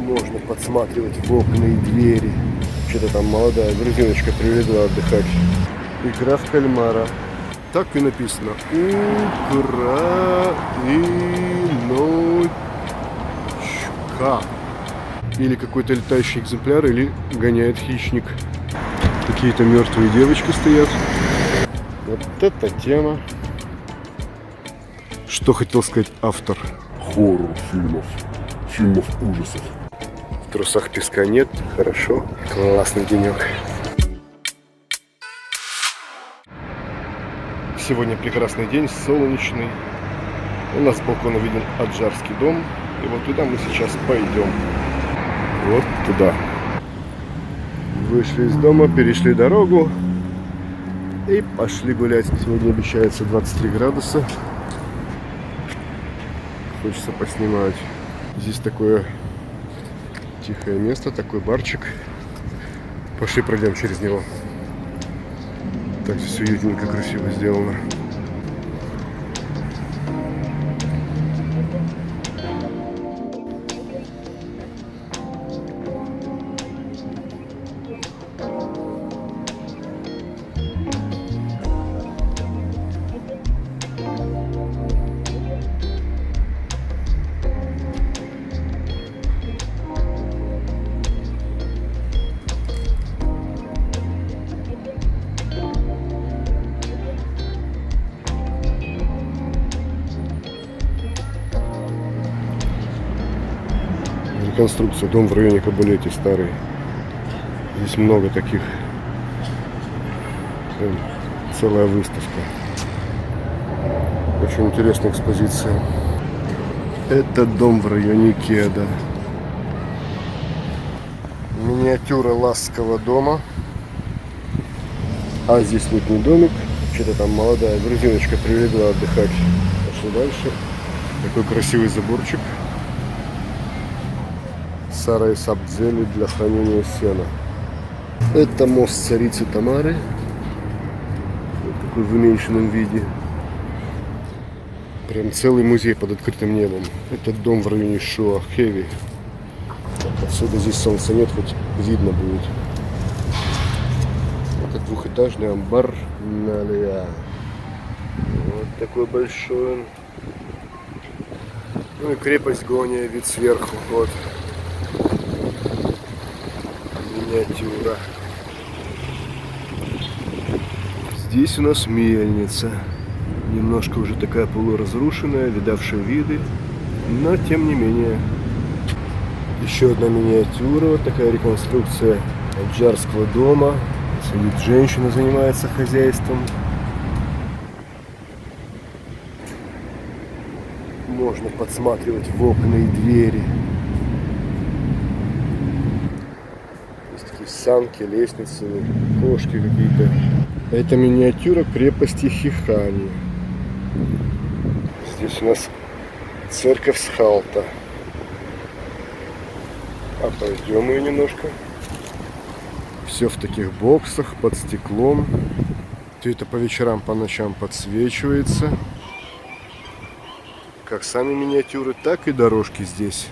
Можно подсматривать в окна и двери. Что-то там молодая грузиночка привезла отдыхать. Игра в кальмара. Так и написано. Украиночка. Или какой-то летающий экземпляр, или гоняет хищник. Какие-то мертвые девочки стоят. Вот это тема. Что хотел сказать автор? Хоррор-фильмов, фильмов ужасов. В трусах песка нет. Хорошо. Классный денек. Сегодня прекрасный день, солнечный. У нас с балкона виден Аджарский дом. И вот туда мы сейчас пойдем. Вот туда. Вышли из дома, перешли дорогу и пошли гулять. Сегодня обещается 23 градуса. Хочется поснимать. Здесь такое тихое место, такой барчик. Пошли пройдем через него. Так здесь уютненько, красиво сделано. Реконструкция, дом в районе Кабулети старый. Здесь много таких. Прям целая выставка. Очень интересная экспозиция. Это дом в районе Кеда. Миниатюра Ласского дома. А здесь летний домик. Что-то там молодая грузиночка привезла отдыхать. Пошли дальше. Такой красивый заборчик. Сарай Сабзели для хранения сена. Это мост царицы Тамары. Вот такой в уменьшенном виде. Прям целый музей под открытым небом. Этот дом в районе Шуахеви. Отсюда здесь солнца нет, хоть видно будет. Это двухэтажный амбар Налия. Вот такой большой он. Ну и крепость Гония, вид сверху. Вот. Миниатюра. Здесь у нас мельница. Немножко уже такая полуразрушенная, видавшая виды, но тем не менее. Еще одна миниатюра, вот такая реконструкция Аджарского дома. Сидит женщина, занимается хозяйством. Можно подсматривать в окна и двери. Есть такие санки, лестницы, кошки какие-то. Это миниатюра крепости Хихани. Здесь у нас церковь Схалта. Обойдем ее немножко. Все в таких боксах, под стеклом. Все это по вечерам, по ночам подсвечивается. Как сами миниатюры, так и дорожки здесь.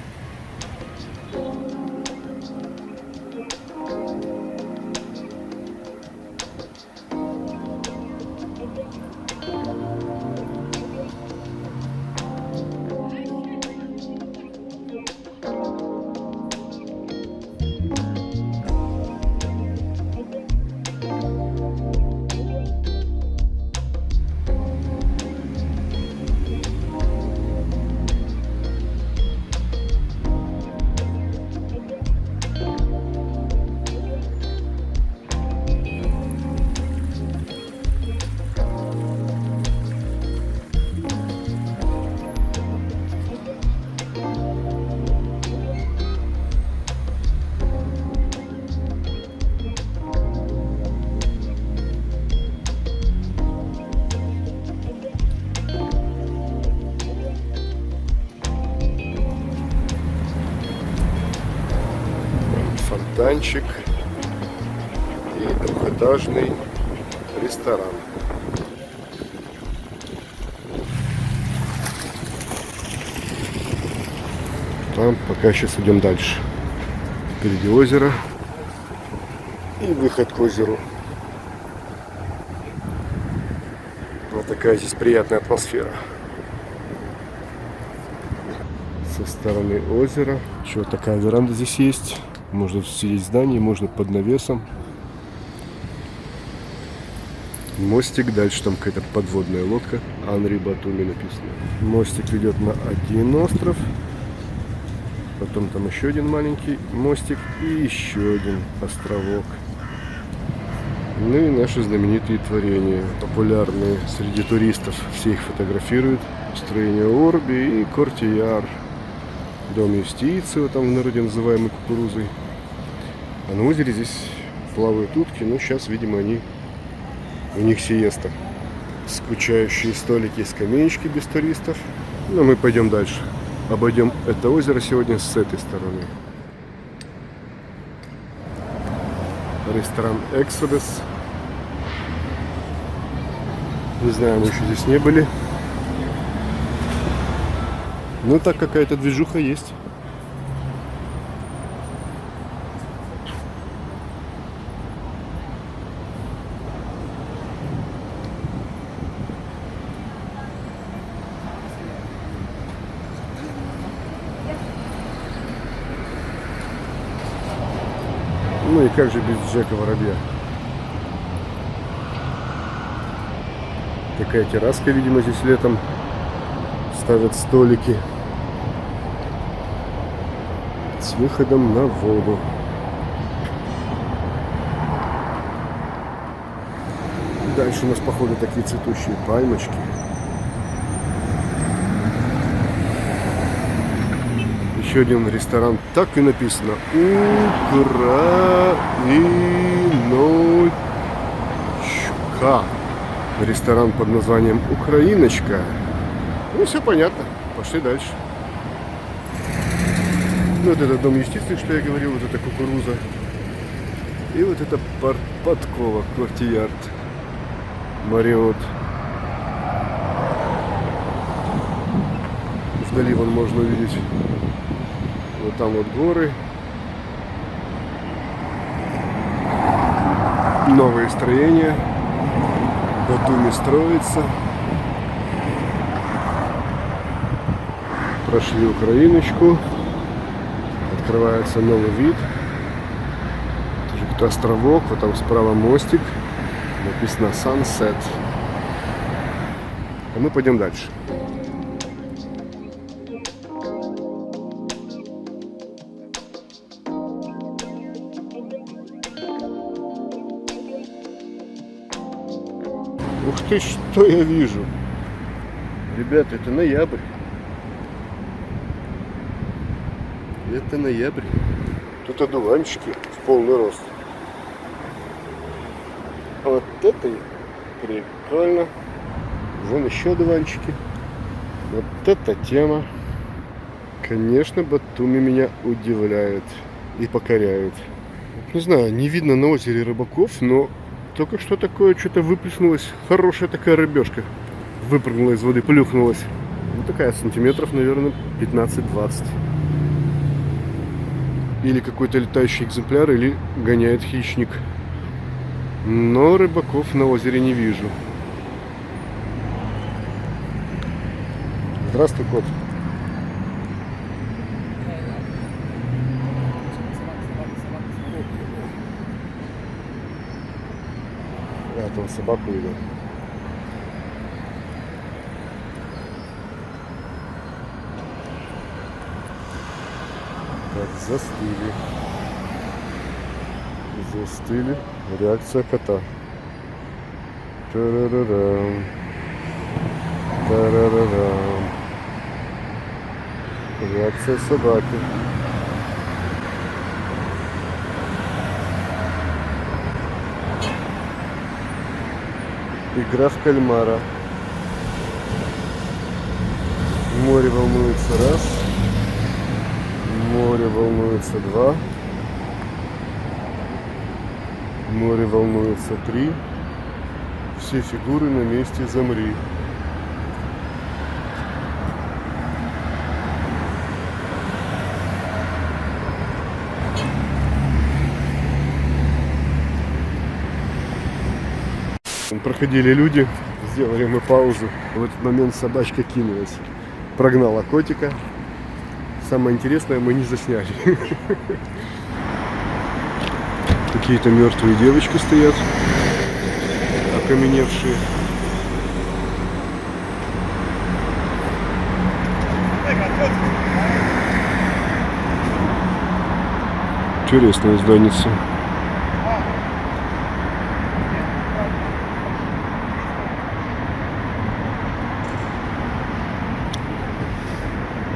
Фонтанчик и двухэтажный ресторан. Там пока сейчас идем дальше. Впереди озеро и выход к озеру. Вот такая здесь приятная атмосфера. Со стороны озера. Еще вот такая веранда здесь есть. Можно сидеть в здании, можно под навесом. Мостик, дальше там какая-то подводная лодка. Анри Батуми написано. Мостик ведет на один остров. Потом там еще один маленький мостик и еще один островок. Ну и наши знаменитые творения, популярные среди туристов. Все их фотографируют. Строение Орби и Кортияр. Дом юстиции, вот там в народе называемый Кукурузой. А на озере здесь плавают утки, но сейчас, видимо, у них сиеста. Скучающие столики и скамеечки без туристов. Но мы пойдем дальше. Обойдем это озеро сегодня с этой стороны. Ресторан Exodus. Не знаю, мы еще здесь не были. Ну так какая-то движуха есть. Ну и как же без Джека Воробья? Такая терраска, видимо, здесь летом ставят столики с выходом на воду. Дальше у нас, походу, такие цветущие пальмочки. Еще один ресторан, так и написано: Украиночка. Ресторан под названием Украиночка. Ну, все понятно. Пошли дальше. Ну, вот это дом юстиции, что я говорил, вот это Кукуруза. И вот это подкова, Кортиярд, Мариот. Вдали вон можно увидеть. Вот там вот горы. Новые строения. Батуми строится. Прошли Украиночку. Открывается новый вид. Тоже какой-то островок. Вот там справа мостик. Написано Sunset. А мы пойдем дальше. Ух ты, что я вижу. Ребята, это ноябрь. Это ноябрь. Тут одуванчики в полный рост. Вот это прикольно. Вон еще одуванчики. Вот это тема. Конечно, Батуми меня удивляет и покоряет. Не знаю, не видно на озере рыбаков, но только что такое, что-то выплеснулось. Хорошая такая рыбешка. Выпрыгнула из воды, плюхнулась. Ну такая, сантиметров, наверное, 15-20. Или какой-то летающий экземпляр, или гоняет хищник. Но рыбаков на озере не вижу. Здравствуй, кот. Я там собаку видел. Так, застыли. Реакция кота. Тарарарам. Тарарарам. Реакция собаки. Игра в кальмара. Море волнуется раз. Море волнуется два. Море волнуется три. Все фигуры на месте, замри. проходили люди, сделали мы паузу. В этот момент собачка кинулась, прогнала котика. Самое интересное, мы не засняли. Какие-то мертвые девочки стоят, окаменевшие. Интересная зданица.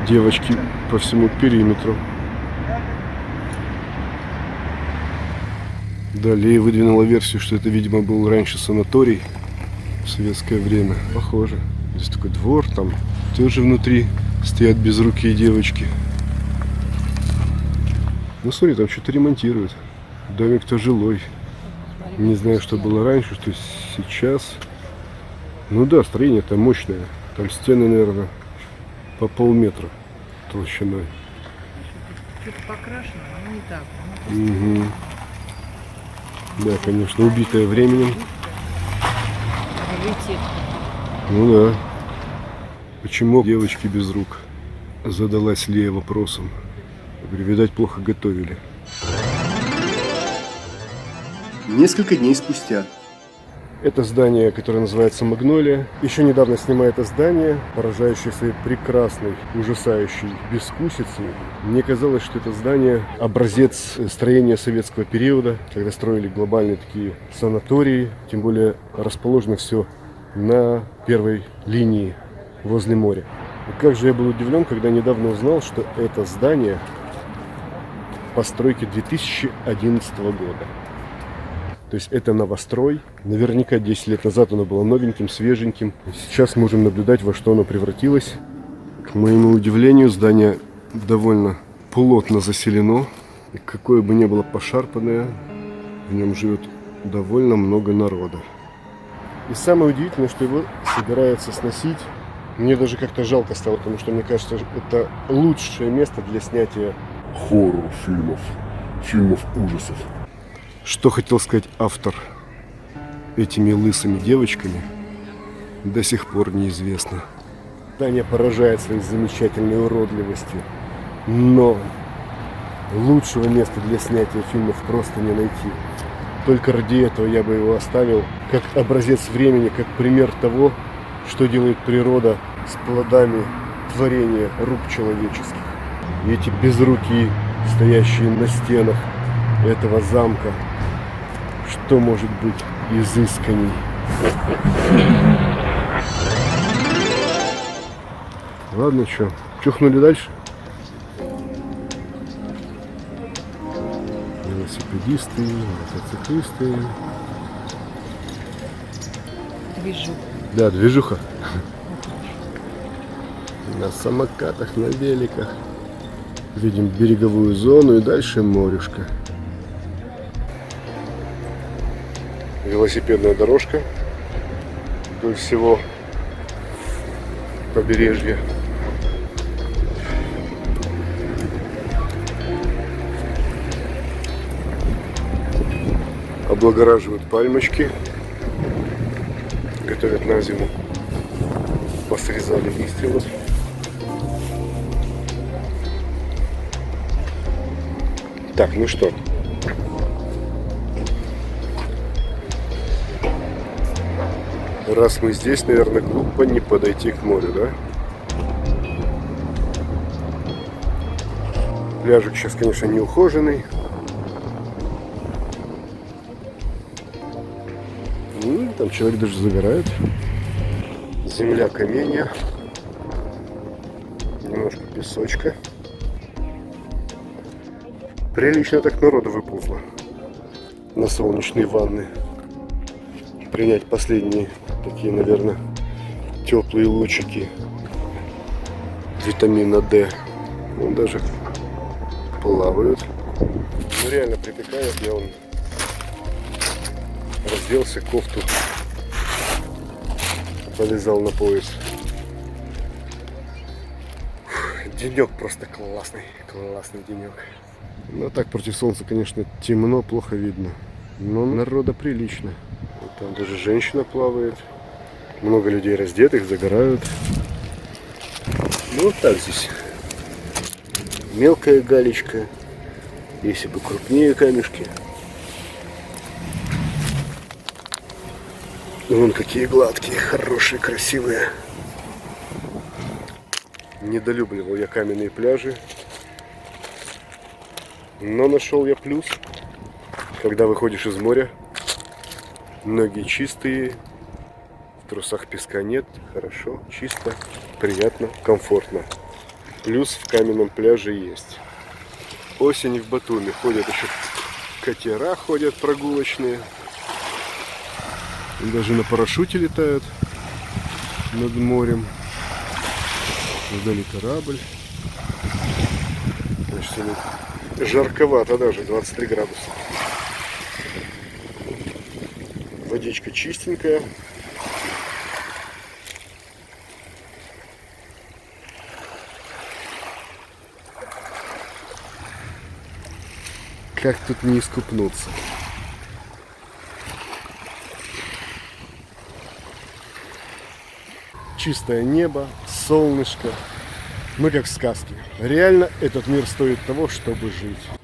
Девочки по всему периметру. Далее выдвинула версию, что это, видимо, был раньше санаторий в советское время. Похоже. Здесь такой двор, там тоже внутри стоят безрукие девочки. Ну смотри, там что-то ремонтируют. Домик-то жилой. Не знаю, что было раньше, что сейчас. Ну да, строение-то мощное. Там стены, наверное, по полметра толщиной. Что-то покрашено, но не так. Угу. Да, конечно, убитая временем. Раритет. Ну да. Почему девочки без рук? Задалась Лея вопросом. Я говорю, видать, плохо готовили. Несколько дней спустя. Это здание, которое называется Магнолия. Еще недавно снимая это здание, поражающее своей прекрасной, ужасающей безвкусицей, мне казалось, что это здание образец строения советского периода, когда строили глобальные такие санатории, тем более расположено все на первой линии возле моря. И как же я был удивлен, когда недавно узнал, что это здание постройки 2011 года. То есть это новострой. Наверняка 10 лет назад оно было новеньким, свеженьким. Сейчас можем наблюдать, во что оно превратилось. К моему удивлению, здание довольно плотно заселено. И какое бы ни было пошарпанное, в нем живет довольно много народа. И самое удивительное, что его собираются сносить. Мне даже как-то жалко стало, потому что мне кажется, это лучшее место для снятия хоррор-фильмов, фильмов ужасов. Что хотел сказать автор этими лысыми девочками, до сих пор неизвестно. Здание поражает своей замечательной уродливостью, но лучшего места для снятия фильмов просто не найти. Только ради этого я бы его оставил как образец времени, как пример того, что делает природа с плодами творения рук человеческих. И эти безрукие, стоящие на стенах этого замка, что может быть изысканней? Ладно, что, чухнули дальше? Велосипедисты, мотоциклисты. Движуха. Да, движуха. На самокатах, на великах. Видим береговую зону и дальше морюшка. Велосипедная дорожка вдоль всего побережья. Облагораживают пальмочки, готовят на зиму. Посрезали листья вот. Так, ну что? Раз мы здесь, наверное, глупо не подойти к морю, да? Пляжик сейчас, конечно, не ухоженный. Там человек даже загорает. Земля каменья. Немножко песочка. Прилично так народу выползло на солнечные ванны. Принять последние такие, наверное, теплые лучики витамина D. Он даже плавают. Ну реально припекает. Я он разделся, кофту повязал на пояс. Денек просто классный, классный денек. Но так против солнца, конечно, темно, плохо видно. Но народа прилично. Вот Там даже женщина плавает. Много людей раздетых, загорают. Ну вот так здесь. Мелкая галечка. Если бы крупнее камешки. Вон какие гладкие, хорошие, красивые. Недолюбливал я каменные пляжи. Но нашел я плюс. Когда выходишь из моря, ноги чистые, в трусах песка нет, хорошо, чисто, приятно, комфортно. Плюс в каменном пляже есть. Осень в Батуми. Ходят еще катера, ходят прогулочные. И даже на парашюте летают над морем. Вдали корабль. Значит, жарковато даже, 23 градуса. Водичка чистенькая. Как тут не искупнуться? Чистое небо, солнышко. Мы как в сказке. Реально этот мир стоит того, чтобы жить.